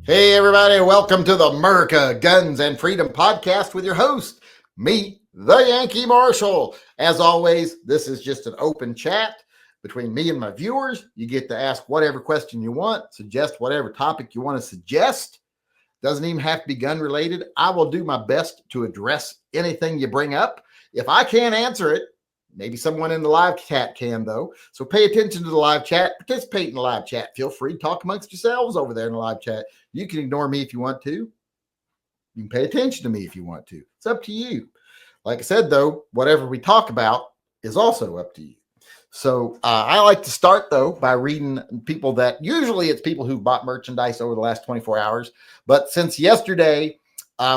Hey, everybody, welcome to the America Guns and Freedom podcast with your host, me, the Yankee Marshal. As always, this is just an open chat between me and my viewers. You get to ask whatever question you want, suggest whatever topic you want to suggest. Doesn't even have to be gun related. I will do my best to address anything you bring up. If I can't answer it, maybe someone in the live chat can, though. So pay attention to the live chat. Participate in the live chat. Feel free to talk amongst yourselves over there in the live chat. You can ignore me if you want to. You can pay attention to me if you want to. It's up to you. Like I said, though, whatever we talk about is also up to you. So I like to start, though, by reading people that usually it's people who bought merchandise over the last 24 hours. But since yesterday,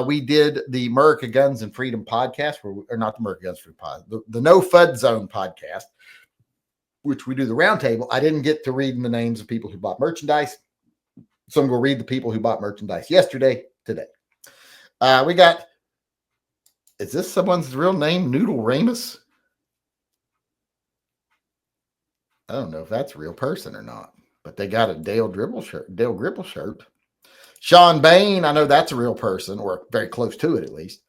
we did the America Guns and Freedom podcast, or not the America Guns and Freedom podcast, the No FUD Zone podcast, which we do the roundtable. I didn't get to read the names of people who bought merchandise. So I'm going to read the people who bought merchandise yesterday, today. We got, is this someone's real name? Noodle Ramus? I don't know if that's a real person or not, but they got a Dale Gribble shirt. Sean Bain, I know that's a real person, or very close to it at least.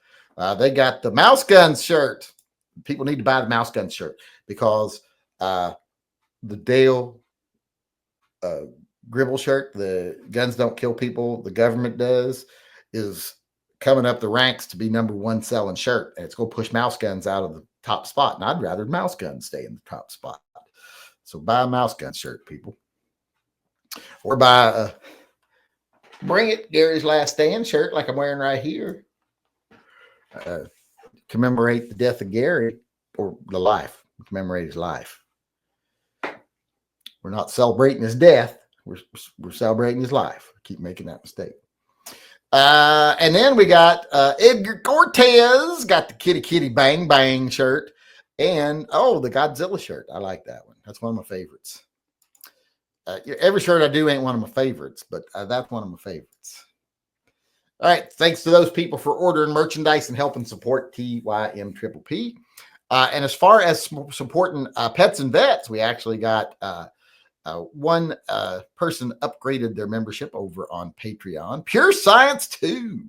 They got the Mouse Guns shirt. People need to buy the Mouse Guns shirt because the Dale Gribble shirt, the guns don't kill people, the government does, is coming up the ranks to be number one selling shirt. And it's going to push Mouse Guns out of the top spot. And I'd rather Mouse Guns stay in the top spot. So buy a Mouse Gun shirt, people. Or buy a Bring It, Gary's Last Stand shirt like I'm wearing right here. Commemorate the death of Gary, or the life. Commemorate his life. We're not celebrating his death. We're celebrating his life. I keep making that mistake. And then we got Edgar Cortez, got the Kitty Kitty Bang Bang shirt. And, the Godzilla shirt. I like that one. That's one of my favorites. Every shirt I do ain't one of my favorites, but that's one of my favorites. All right. Thanks to those people for ordering merchandise and helping support TYMPP. And as far as supporting pets and vets, we actually got one person upgraded their membership over on Patreon. Pure Science 2.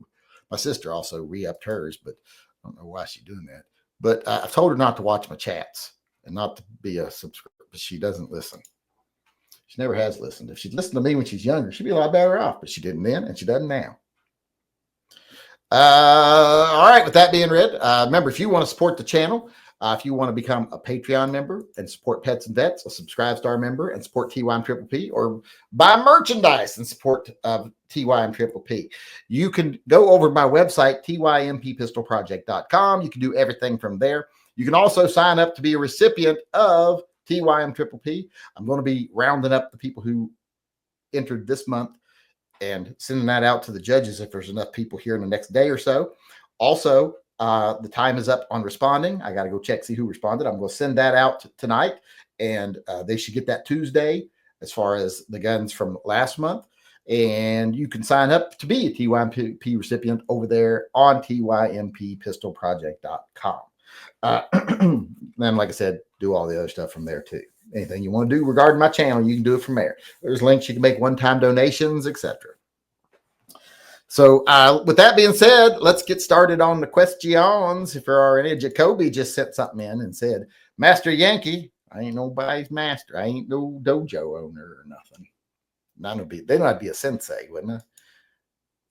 My sister also re-upped hers, but I don't know why she's doing that. But I told her not to watch my chats and not to be a subscriber, but she doesn't listen. She never has listened. If she'd listened to me when she's younger, she'd be a lot better off, but she didn't then, and she doesn't now. All right, with that being read, remember, if you want to support the channel, if you want to become a Patreon member and support Pets and Vets, a Subscribe Star member and support TYMPP, or buy merchandise and support TYMPP, you can go over to my website, TYMPPistolProject.com. You can do everything from there. You can also sign up to be a recipient of TYMPP. I'm going to be rounding up the people who entered this month and sending that out to the judges if there's enough people here in the next day or so. Also, the time is up on responding. I got to go check, see who responded. I'm going to send that out tonight, and they should get that Tuesday as far as the guns from last month. And you can sign up to be a TYMP recipient over there on TYMPPistolProject.com. Then, like I said, do all the other stuff from there too. Anything you want to do regarding my channel, you can do it from there. There's links you can make one-time donations, etc. So with that being said, let's get started on the questions. If there are any, Jacoby just sent something in and said, Master Yankee, I ain't nobody's master. I ain't no dojo owner or nothing. They might be a sensei, wouldn't it?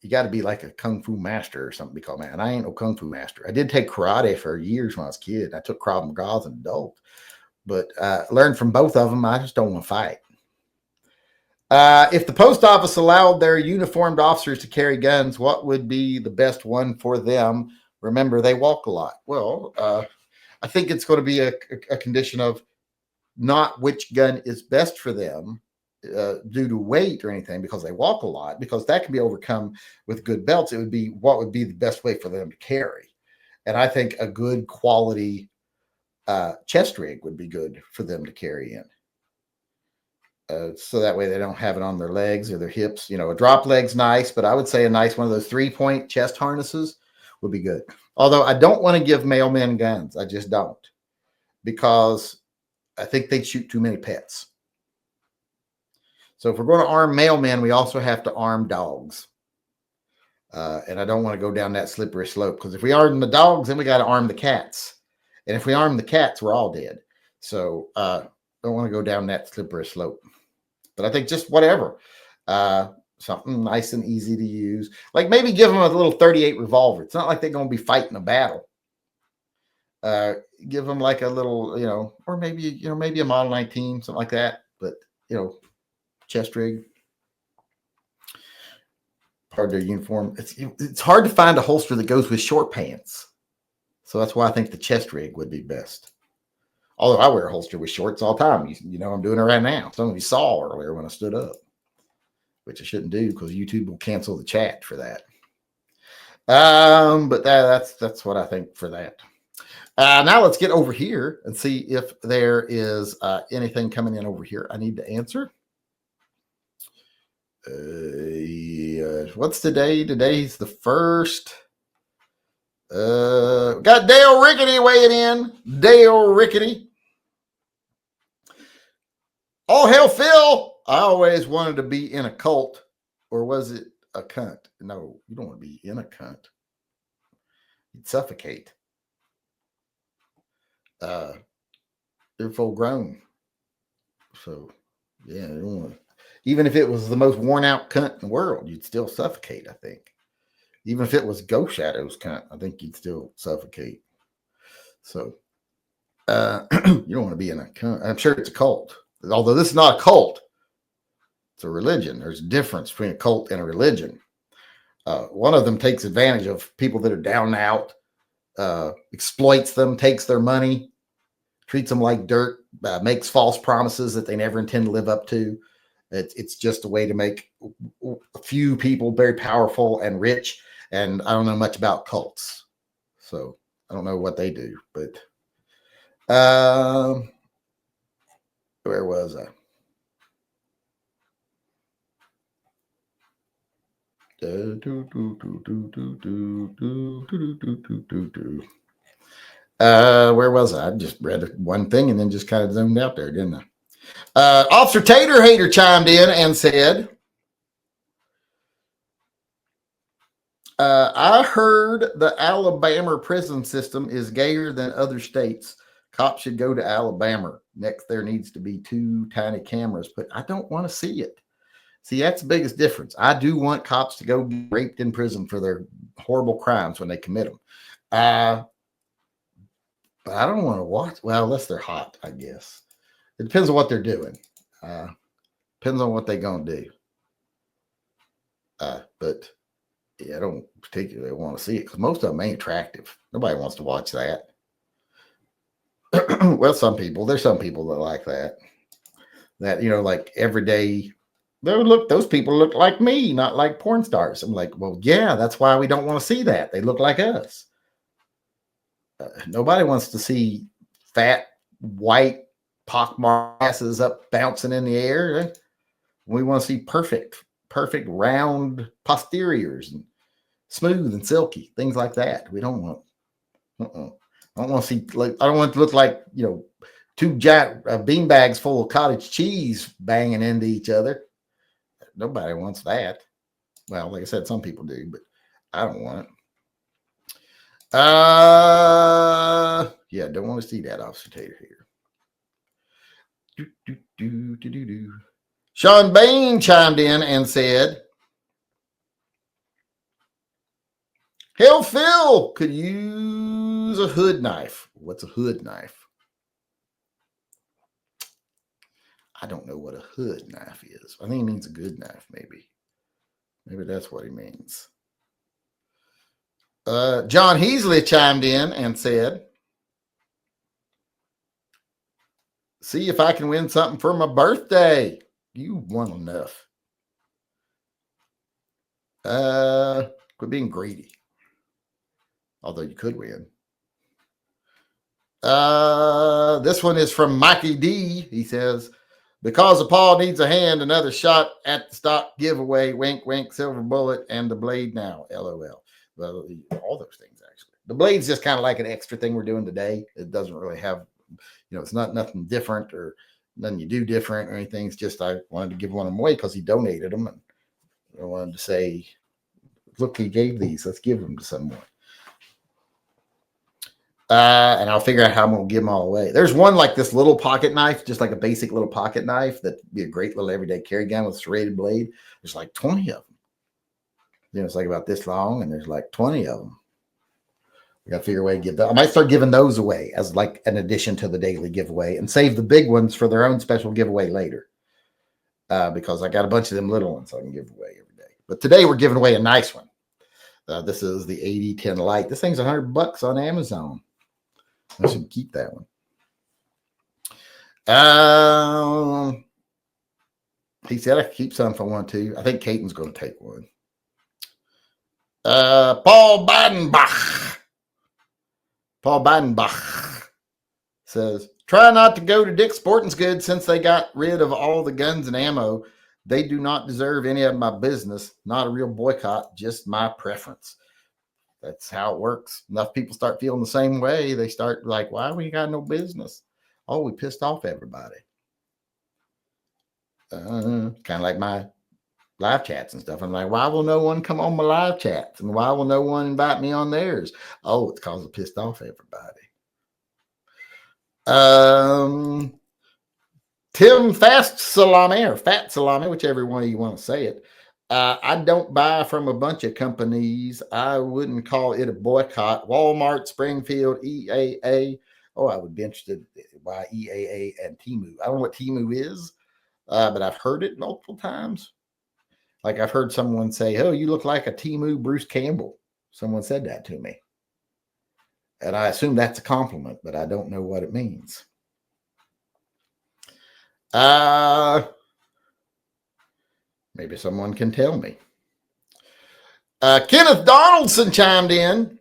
You got to be like a kung fu master or something to be called, man. I ain't no kung fu master. I did take karate for years when I was a kid. I took Krav Maga as an adult, but learned from both of them. I just don't want to fight. If the post office allowed their uniformed officers to carry guns, what would be the best one for them? Remember, they walk a lot. Well, I think it's going to be a condition of not which gun is best for them due to weight or anything, because they walk a lot, because that can be overcome with good belts. It would be what would be the best way for them to carry. And I think a good quality chest rig would be good for them to carry in. So that way they don't have it on their legs or their hips. You know, a drop leg's nice, but I would say a nice one of those 3-point chest harnesses would be good. Although I don't want to give mailmen guns. I just don't, because I think they'd shoot too many pets. So if we're going to arm mailmen, we also have to arm dogs. And I don't want to go down that slippery slope, because if we arm the dogs, then we got to arm the cats. And if we arm the cats, we're all dead. So don't want to go down that slippery slope. But I think just whatever. Something nice and easy to use. Like maybe give them a little 38 revolver. It's not like they're going to be fighting a battle. Give them like a little, or maybe a Model 19, something like that. But, chest rig. Part of their uniform. It's hard to find a holster that goes with short pants. So that's why I think the chest rig would be best. Although I wear a holster with shorts all the time. I'm doing it right now. Some of you saw earlier when I stood up, which I shouldn't do because YouTube will cancel the chat for that. But that's what I think for that. Now let's get over here and see if there is anything coming in over here I need to answer. What's today? Today's the 1st. Got Dale Rickety weighing in. Dale Rickety. Oh, hell, Phil. I always wanted to be in a cult. Or was it a cunt? No, you don't want to be in a cunt. You'd suffocate. They're full grown. So, yeah, you don't want to. Even if it was the most worn out cunt in the world, you'd still suffocate, I think. Even if it was Ghost Shadow's cunt, I think you'd still suffocate. So, you don't want to be in a cunt. I'm sure it's a cult. Although this is not a cult. It's a religion. There's a difference between a cult and a religion. One of them takes advantage of people that are down and out, exploits them, takes their money, treats them like dirt, makes false promises that they never intend to live up to. It's just a way to make a few people very powerful and rich. And I don't know much about cults, so I don't know what they do. But where was I? Where was I? I just read one thing and then just kind of zoomed out there, didn't I? Officer Tater Hater chimed in and said, I heard the Alabama prison system is gayer than other states. Cops should go to Alabama. Next, there needs to be 2 tiny cameras, but I don't want to see it. See, that's the biggest difference. I do want cops to go get raped in prison for their horrible crimes when they commit them. But I don't want to watch. Well, unless they're hot, I guess. It depends on what they're doing. Depends on what they're going to do. But yeah, I don't particularly want to see it because most of them ain't attractive. Nobody wants to watch that. Well, there's some people that like that. That, like every day, those people look like me, not like porn stars. I'm like, well, yeah, that's why we don't want to see that. They look like us. Nobody wants to see fat, white, pockmarked asses up bouncing in the air. We want to see perfect, round posteriors and smooth and silky, things like that. We don't want. I don't want to see. I don't want it to look like 2 giant bean bags full of cottage cheese banging into each other. Nobody wants that. Well, like I said, some people do, but I don't want it. Yeah, don't want to see that, Officer Tater here. Sean Bain chimed in and said, hell, Phil could use a hood knife. What's a hood knife? I don't know what a hood knife is. I think he means a good knife, maybe. Maybe that's what he means. John Heasley chimed in and said, see if I can win something for my birthday. You won enough. Quit being greedy. Although you could win. This one is from Mikey D. He says, because the paw needs a hand, another shot at the stock giveaway. Wink, wink, silver bullet, and the blade now. LOL. Well, all those things, actually. The blade's just kind of like an extra thing we're doing today. It doesn't really have, it's not nothing different or nothing you do different or anything. It's just I wanted to give one of them away because he donated them. And I wanted to say Look, he gave these. Let's give them to someone. And I'll figure out how I'm going to give them all away. There's one like this little pocket knife, just like a basic little pocket knife that'd be a great little everyday carry gun with a serrated blade. There's like 20 of them. You know, it's like about this long, and there's like 20 of them. We got to figure a way to give that. I might start giving those away as like an addition to the daily giveaway and save the big ones for their own special giveaway later. Because I got a bunch of them little ones I can give away every day. But today we're giving away a nice one. This is the 8010 Lite. This thing's $100 on Amazon. I should keep that one. He said I could keep some if I want to. I think Caton's going to take one. Paul Bidenbach says, try not to go to Dick's Sporting Goods since they got rid of all the guns and ammo. They do not deserve any of my business. Not a real boycott, just my preference. That's how it works. Enough people start feeling the same way. They start like, why we got no business? Oh, we pissed off everybody. Kind of like my live chats and stuff. I'm like, why will no one come on my live chats? And why will no one invite me on theirs? Oh, it's because it pissed off everybody. Tim Fast Salami or Fat Salami, whichever one you want to say it. I don't buy from a bunch of companies. I wouldn't call it a boycott. Walmart, Springfield, EAA. Oh, I would be interested by EAA and Temu. I don't know what Temu is, but I've heard it multiple times. Like I've heard someone say, oh, you look like a Temu Bruce Campbell. Someone said that to me. And I assume that's a compliment, but I don't know what it means. Maybe someone can tell me. Kenneth Donaldson chimed in.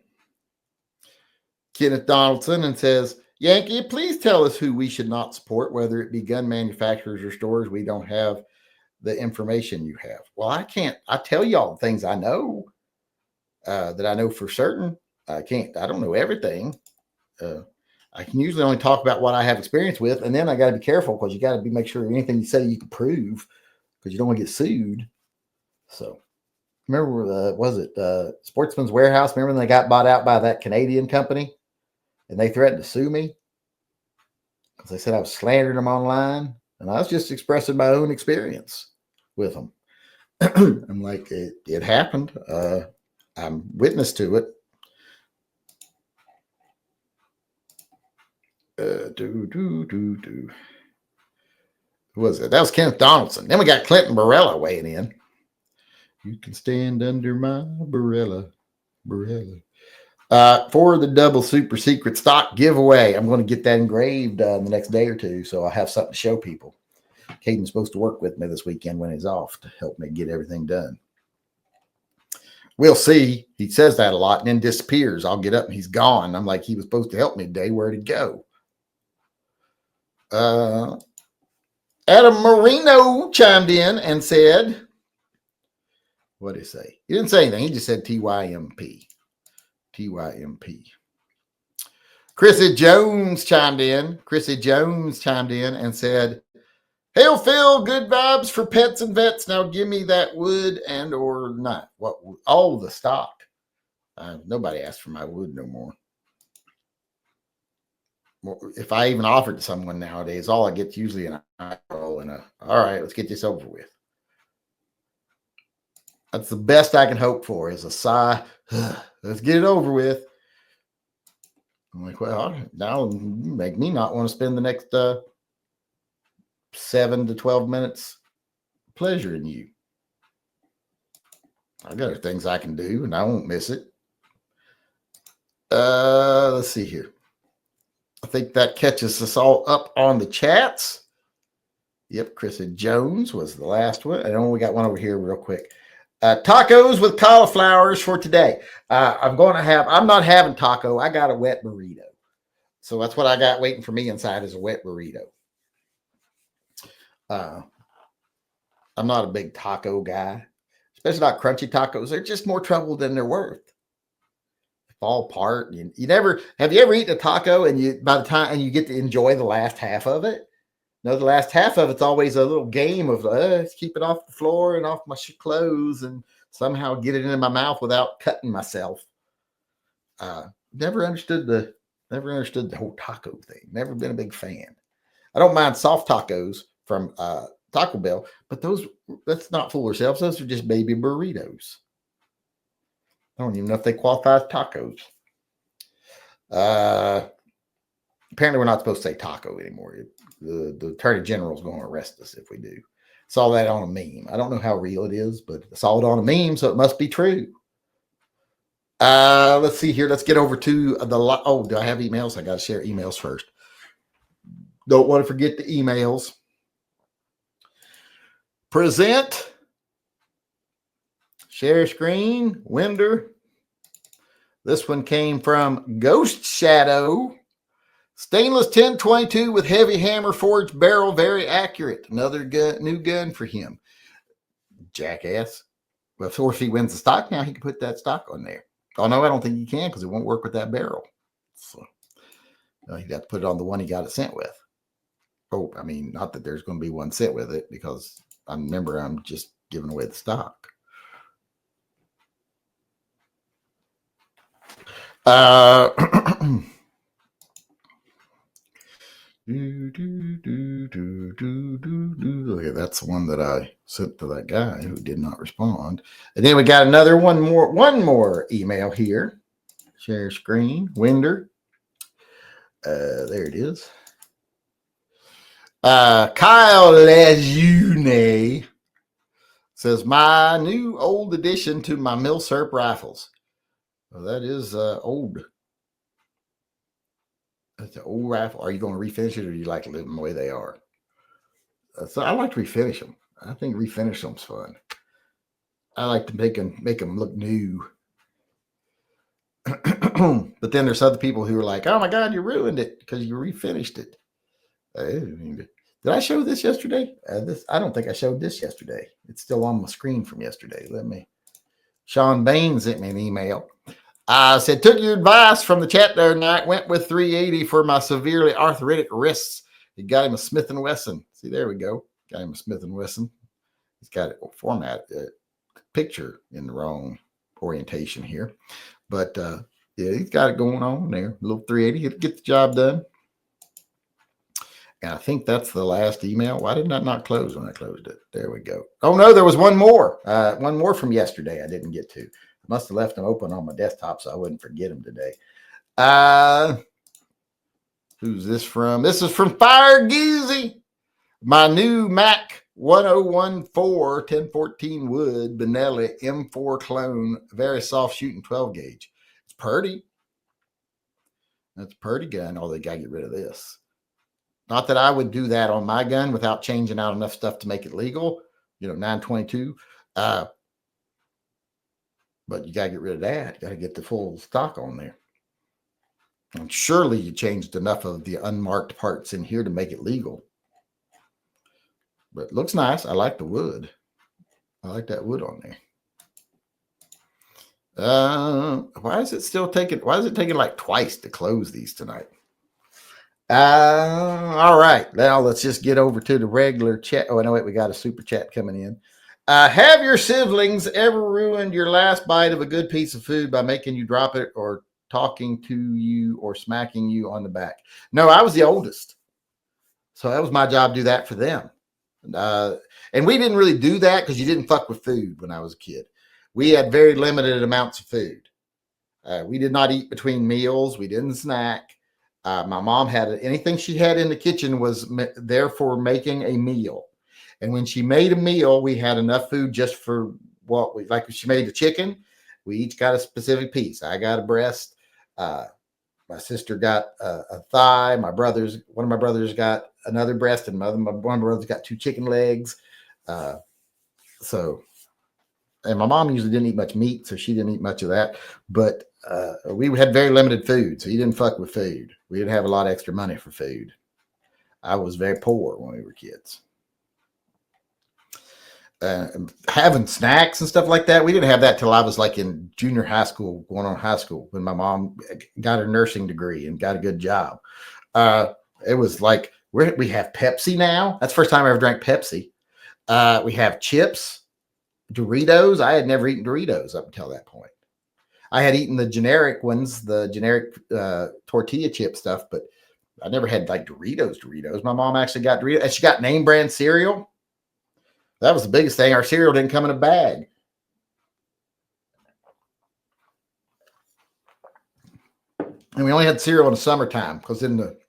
Kenneth Donaldson and says, Yankee, please tell us who we should not support, whether it be gun manufacturers or stores. We don't have the information you have. Well, I tell you all the things I know that I know for certain. I don't know everything. I can usually only talk about what I have experience with. And then I got to be careful because you got to make sure anything you say you can prove because you don't want to get sued. So remember, was it Sportsman's Warehouse? Remember when they got bought out by that Canadian company and they threatened to sue me because they said I was slandering them online, and I was just expressing my own experience with them. I'm like, it happened. I'm witness to it. Who was it? That was Kenneth Donaldson. Then we got Clinton Barella weighing in. You can stand under my Barella. For the double super secret stock giveaway, I'm going to get that engraved in the next day or two, so I'll have something to show people. Caden's supposed to work with me this weekend when he's off to help me get everything done. We'll see. He says that a lot and then disappears. I'll get up and he's gone. I'm like, he was supposed to help me today. Where'd he go? Adam Marino chimed in and said, what did he say? He didn't say anything. He just said TYMP. TYMP. Chrissy Jones chimed in. And said, hail Phil, good vibes for pets and vets. Now give me that wood and or not. What? All the stock. Nobody asked for my wood no more. If I even offer it to someone nowadays, all I get is usually an eye roll and all right, let's get this over with. That's the best I can hope for is a sigh. Let's get it over with. I'm like, well, now you make me not want to spend the next 7 to 12 minutes pleasuring you. I got other things I can do and I won't miss it. Let's see here. I think that catches us all up on the chats. Yep, Chrissy Jones was the last one. I know we got one over here real quick. Tacos with cauliflowers for today. I'm not having taco. I got a wet burrito. So that's what I got waiting for me inside is a wet burrito. I'm not a big taco guy, especially not crunchy tacos. They're just more trouble than they're worth. Fall apart. Have you ever eaten a taco and by the time you get to enjoy the last half of it? No, the last half of it's always a little game of let's keep it off the floor and off my clothes and somehow get it into my mouth without cutting myself. Never understood the whole taco thing. Never been a big fan. I don't mind soft tacos from Taco Bell, but let's not fool ourselves. Those are just baby burritos. I don't even know if they qualify as tacos. Apparently, we're not supposed to say taco anymore. The Attorney General is going to arrest us if we do. Saw that on a meme. I don't know how real it is, but I saw it on a meme, so it must be true. Let's see here. Let's get over to do I have emails? I got to share emails first. Don't want to forget the emails. Present. Share screen. Winder. This one came from Ghost Shadow. Stainless 1022 with heavy hammer forged barrel. Very accurate. Another new gun for him. Jackass. Well, if he wins the stock now, he can put that stock on there. Oh, no, I don't think he can because it won't work with that barrel. So he'd have to put it on the one he got it sent with. Oh, I mean, not that there's going to be one sent with it because I'm just giving away the stock. Okay, that's the one that I sent to that guy who did not respond. And then we got one more email here. Share screen. Winder. There it is. Kyle Lejeune says, my new old addition to my Milsurp rifles. Well, that is old. That's an old rifle. Are you going to refinish it, or do you like to leave them the way they are? So I like to refinish them. I think refinish them's fun. I like to make them look new. But then there's other people who are like, oh my God, you ruined it because you refinished it. Did I show this yesterday? I don't think I showed this yesterday. It's still on my screen from yesterday. Sean Bain sent me an email. I said, took your advice from the chat the other night, went with 380 for my severely arthritic wrists. He got him a Smith & Wesson. See, there we go. Got him a Smith & Wesson. He's got it picture in the wrong orientation here. But yeah, he's got it going on there. A little 380. He'll get the job done. And I think that's the last email. Why did that not close when I closed it? There we go. Oh, no, there was one more. One more from yesterday I didn't get to. I must have left them open on my desktop so I wouldn't forget them today. Who's this from? This is from Fire Geezy. My new Mac 1014 1014 wood Benelli M4 clone, very soft shooting 12 gauge. It's pretty. That's a pretty gun. Oh, they got to get rid of this. Not that I would do that on my gun without changing out enough stuff to make it legal. 922. But you got to get rid of that. You got to get the full stock on there. And surely you changed enough of the unmarked parts in here to make it legal. But it looks nice. I like the wood. I like that wood on there. Why is it taking like twice to close these tonight? All right. Now let's just get over to the regular chat. Oh, no, wait, we got a super chat coming in. Have your siblings ever ruined your last bite of a good piece of food by making you drop it or talking to you or smacking you on the back? No, I was the oldest. So that was my job to do that for them. And we didn't really do that because you didn't fuck with food when I was a kid. We had very limited amounts of food. We did not eat between meals. We didn't snack. My mom had anything she had in the kitchen was there for making a meal. And when she made a meal, we had enough food just for what we like. If she made the chicken, we each got a specific piece. I got a breast. My sister got a thigh. One of my brothers got another breast, and one of my brothers got 2 chicken legs. And my mom usually didn't eat much meat, so she didn't eat much of that. But we had very limited food, so you didn't fuck with food. We didn't have a lot of extra money for food. I was very poor when we were kids. Having snacks and stuff like that, we didn't have that till I was like in junior high school, going on high school, when my mom got her nursing degree and got a good job. It was like we have Pepsi now. That's the first time I ever drank Pepsi. We have chips. Doritos, I had never eaten Doritos up until that point. I had eaten the generic ones, the generic tortilla chip stuff, but I never had like Doritos. My mom actually got Doritos, and she got name brand cereal. That was the biggest thing. Our cereal didn't come in a bag. And we only had cereal in the summertime because in the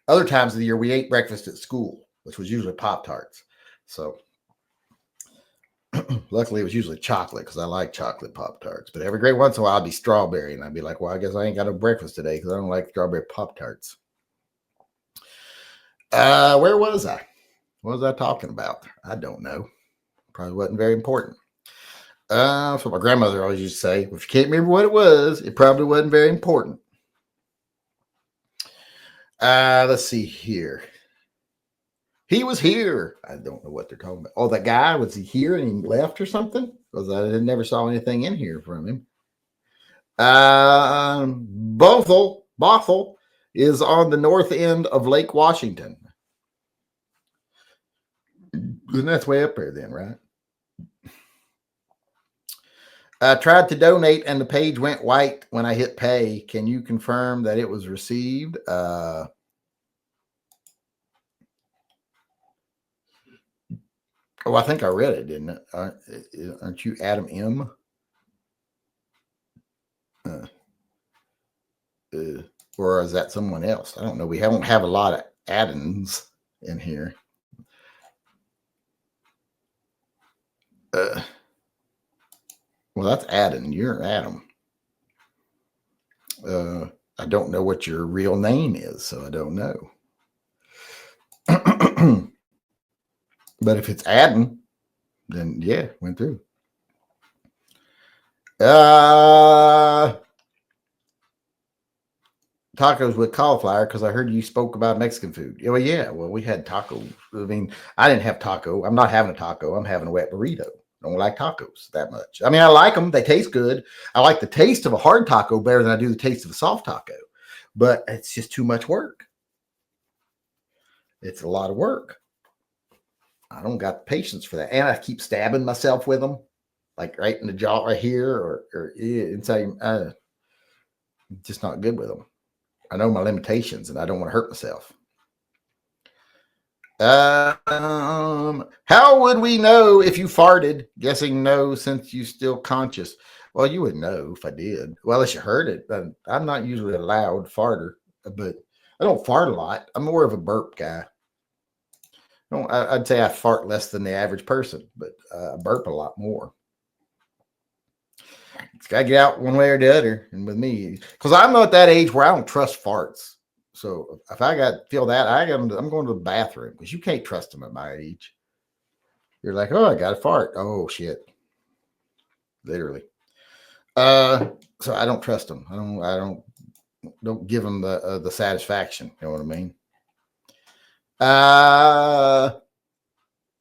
other times of the year, we ate breakfast at school, which was usually Pop-Tarts. So luckily, it was usually chocolate because I like chocolate Pop-Tarts. But every great once in a while, I'd be strawberry. And I'd be like, well, I guess I ain't got no breakfast today because I don't like strawberry Pop-Tarts. Where was I? What was I talking about? I don't know. Probably wasn't very important. That's what my grandmother always used to say. If you can't remember what it was, it probably wasn't very important. Let's see here. He was here. I don't know what they're talking about. Oh, that guy, was he here and he left or something? Because I never saw anything in here from him. Bothell is on the north end of Lake Washington. And that's way up there then, right? I tried to donate and the page went white when I hit pay. Can you confirm that it was received? Oh, I think I read it, didn't it? Aren't you Adam M? Or is that someone else? I don't know. We don't have a lot of Adams in here. Well, that's Adam. You're Adam. I don't know what your real name is, so I don't know. But if it's Adam, then yeah, went through. Tacos with cauliflower because I heard you spoke about Mexican food. Well, yeah. Well, we had tacos. I mean, I didn't have taco. I'm not having a taco. I'm having a wet burrito. I don't like tacos that much. I mean, I like them. They taste good. I like the taste of a hard taco better than I do the taste of a soft taco. But it's just too much work. It's a lot of work. I don't got the patience for that. And I keep stabbing myself with them, like right in the jaw right here or inside. Just not good with them. I know my limitations and I don't want to hurt myself. How would we know if you farted? Guessing no, since you still conscious. Well, you would know if I did. Well, unless you heard it. I'm not usually a loud farter, but I don't fart a lot. I'm more of a burp guy. I'd say I fart less than the average person, but I burp a lot more. It's got to get out one way or the other. And with me, because I'm not at that age where I don't trust farts. So if I feel that, I'm going to the bathroom because you can't trust them at my age. You're like, oh, I got a fart. Oh shit, literally. So I don't trust them. I don't give them the satisfaction. You know what I mean?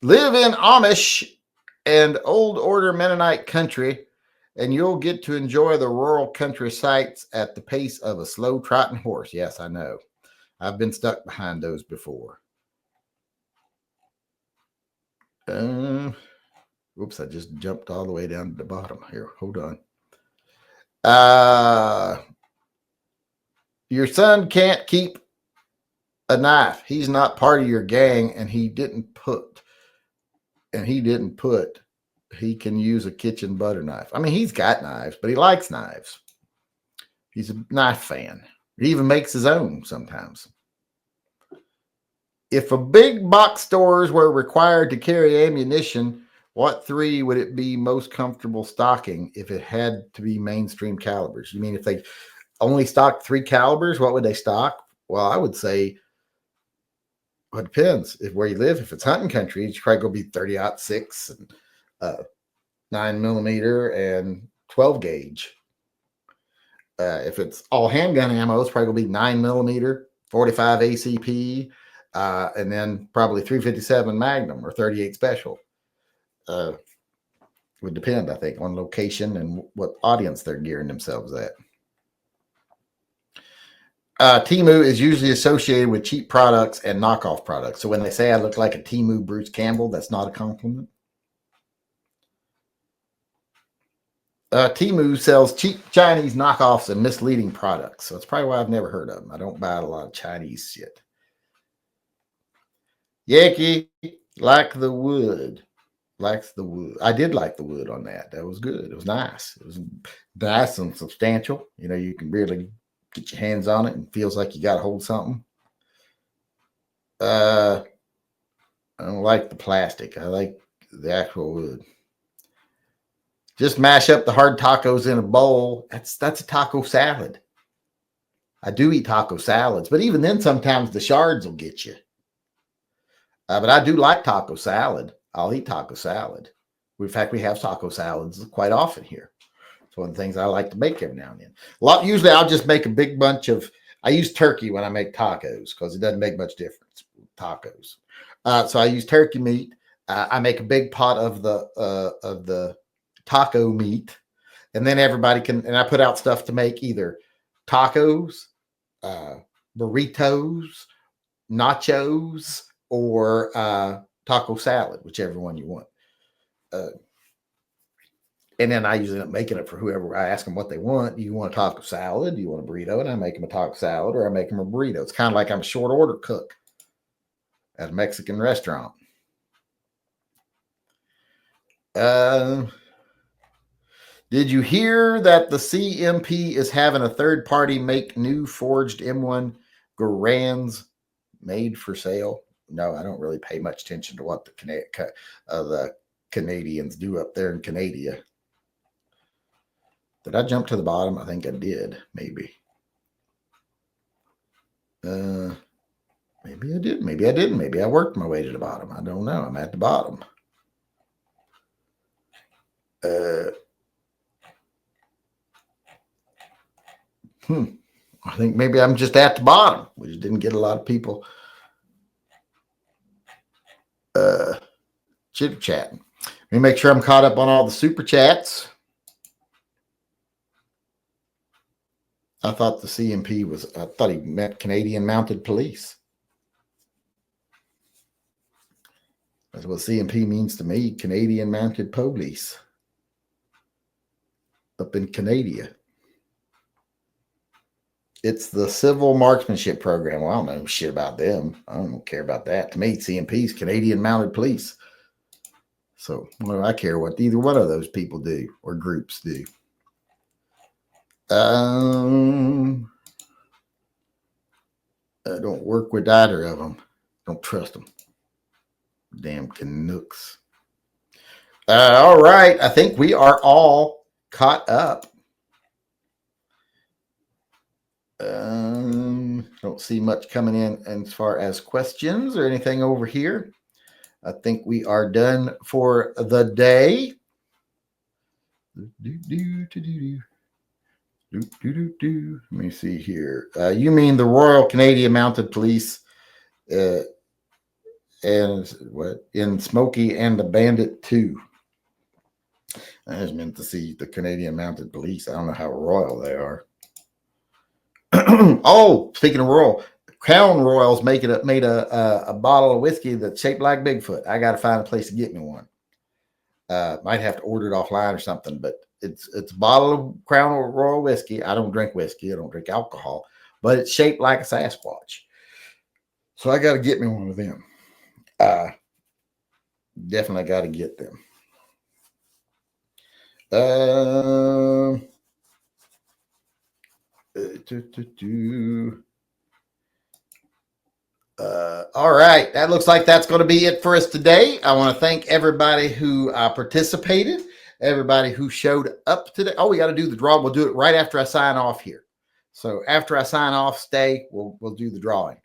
Live in Amish and old order Mennonite country, and you'll get to enjoy the rural country sights at the pace of a slow trotting horse. Yes, I know. I've been stuck behind those before. Oops, I just jumped all the way down to the bottom here. Hold on. Your son can't keep a knife. He's not part of your gang, and he can use a kitchen butter knife. I mean, he's got knives, but he likes knives. He's a knife fan. He even makes his own sometimes. If a big box stores were required to carry ammunition, what 3 would it be most comfortable stocking if it had to be mainstream calibers? You mean if they only stocked 3 calibers, what would they stock? Well, I would say, well, it depends where you live. If it's hunting country, it's probably going to be 30-06 and 9mm and 12 gauge. If it's all handgun ammo, it's probably going to be 9mm, 45 ACP, and then probably 357 Magnum or 38 Special. Would depend, I think, on location and what audience they're gearing themselves at. Temu is usually associated with cheap products and knockoff products. So when they say I look like a Temu Bruce Campbell, that's not a compliment. Temu sells cheap Chinese knockoffs and misleading products. So it's probably why I've never heard of them. I don't buy a lot of Chinese shit. Yankee, like the wood. Likes the wood. I did like the wood on that. That was good. It was nice. It was nice and substantial. You know, you can really get your hands on it and feels like you got to hold something. I don't like the plastic. I like the actual wood. Just mash up the hard tacos in a bowl. That's a taco salad. I do eat taco salads, but even then, sometimes the shards will get you. But I do like taco salad. I'll eat taco salad. In fact, we have taco salads quite often here. It's one of the things I like to make every now and then. Usually, I'll just make a big bunch of. I use turkey when I make tacos because it doesn't make much difference with tacos. So I use turkey meat. I make a big pot of the taco meat, and then everybody can. And I put out stuff to make either tacos, burritos, nachos, or taco salad, whichever one you want. And then I usually end up making it for whoever. I ask them what they want. Do you want a taco salad? Do you want a burrito? And I make them a taco salad, or I make them a burrito. It's kind of like I'm a short order cook at a Mexican restaurant. Did you hear that the CMP is having a third party make new forged M1 Garands made for sale? No, I don't really pay much attention to what the Canadians do up there in Canada. Did I jump to the bottom? I think I did. Maybe. Maybe I did. Maybe I didn't. Maybe I worked my way to the bottom. I don't know. I'm at the bottom. I think maybe I'm just at the bottom. We just didn't get a lot of people chit chatting. Let me make sure I'm caught up on all the super chats. I thought the CMP I thought he meant Canadian Mounted Police. That's what CMP means to me, Canadian Mounted Police. Up in Canada. It's the Civil Marksmanship Program. Well, I don't know shit about them. I don't care about that. To me, CMP is Canadian Mounted Police. So what do I care what either one of those people do or groups do? I don't work with either of them. Don't trust them. Damn Canucks. All right. I think we are all caught up. Don't see much coming in as far as questions or anything over here. I think we are done for the day. Let me see here. You mean the Royal Canadian Mounted Police and what in Smokey and the Bandit 2? I just meant to see the Canadian Mounted Police. I don't know how royal they are. Oh, speaking of royal, Crown Royals made a bottle of whiskey that's shaped like Bigfoot. I got to find a place to get me one. Might have to order it offline or something, but it's a bottle of Crown Royal whiskey. I don't drink whiskey. I don't drink alcohol, but it's shaped like a Sasquatch. So I got to get me one of them. Definitely got to get them. All right. That looks like that's going to be it for us today. I want to thank everybody who participated, everybody who showed up today. Oh, we got to do the draw. We'll do it right after I sign off here. So after I sign off, we'll do the drawing.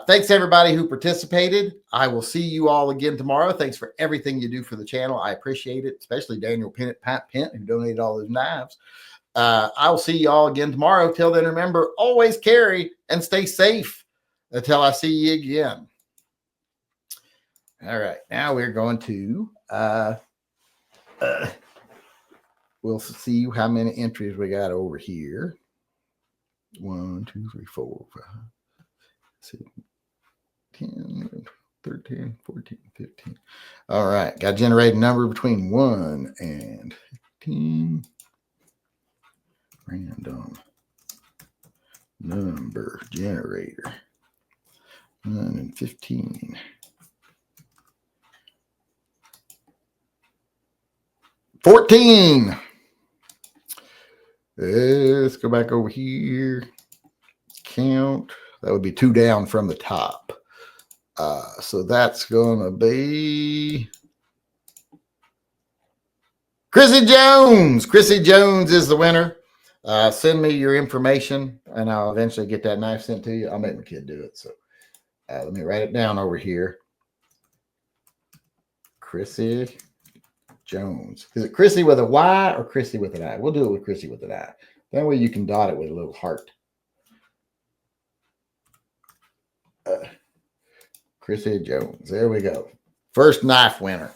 Thanks everybody who participated. I will see you all again tomorrow. Thanks for everything you do for the channel. I appreciate it, especially Daniel Pent, who donated all those knives. I'll see you all again tomorrow. Till then, remember, always carry and stay safe until I see you again. All right. Now we're going to, we'll see how many entries we got over here. 1, 2, 3, 4, 5, 6, 10, 13, 14, 15. All right. Got to generate a number between 1 and 14. Random number generator. 115. 14. Let's go back over here. Count. That would be 2 down from the top. So that's going to be Chrissy Jones. Chrissy Jones is the winner. Send me your information, and I'll eventually get that knife sent to you. I'll make my kid do it. So let me write it down over here. Chrissy Jones. Is it Chrissy with a Y or Chrissy with an I? We'll do it with Chrissy with an I. That way you can dot it with a little heart. Chrissy Jones. There we go. First knife winner.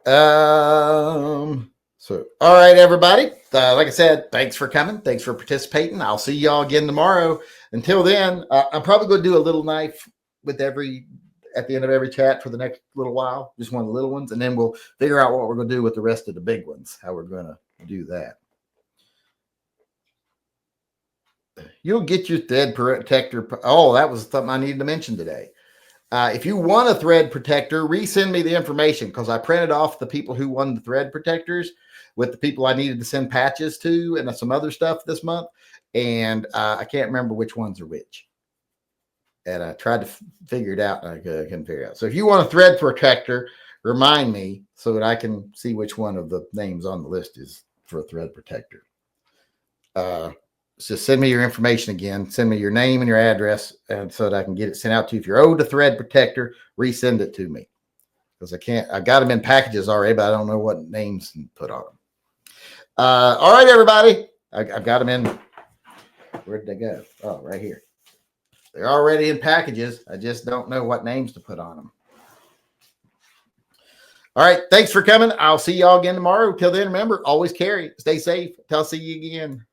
So, all right, everybody. Like I said, thanks for coming. Thanks for participating. I'll see y'all again tomorrow. Until then, I'm probably going to do a little knife with at the end of every chat for the next little while. Just one of the little ones. And then we'll figure out what we're going to do with the rest of the big ones, how we're going to do that. You'll get your thread protector. Oh, that was something I needed to mention today. If you want a thread protector, resend me the information because I printed off the people who won the thread protectors with the people I needed to send patches to and some other stuff this month. And I can't remember which ones are which. And I tried to figure it out and I couldn't figure it out. So if you want a thread protector, remind me so that I can see which one of the names on the list is for a thread protector. So send me your information again. Send me your name and your address, and so that I can get it sent out to you. If you're owed a thread protector, resend it to me because I got them in packages already, but I don't know what names to put on them. All right, everybody. I've got them in. Where did they go? Oh, right here. They're already in packages. I just don't know what names to put on them. All right. Thanks for coming. I'll see y'all again tomorrow. Till then, remember, always carry. Stay safe. Till I'll see you again.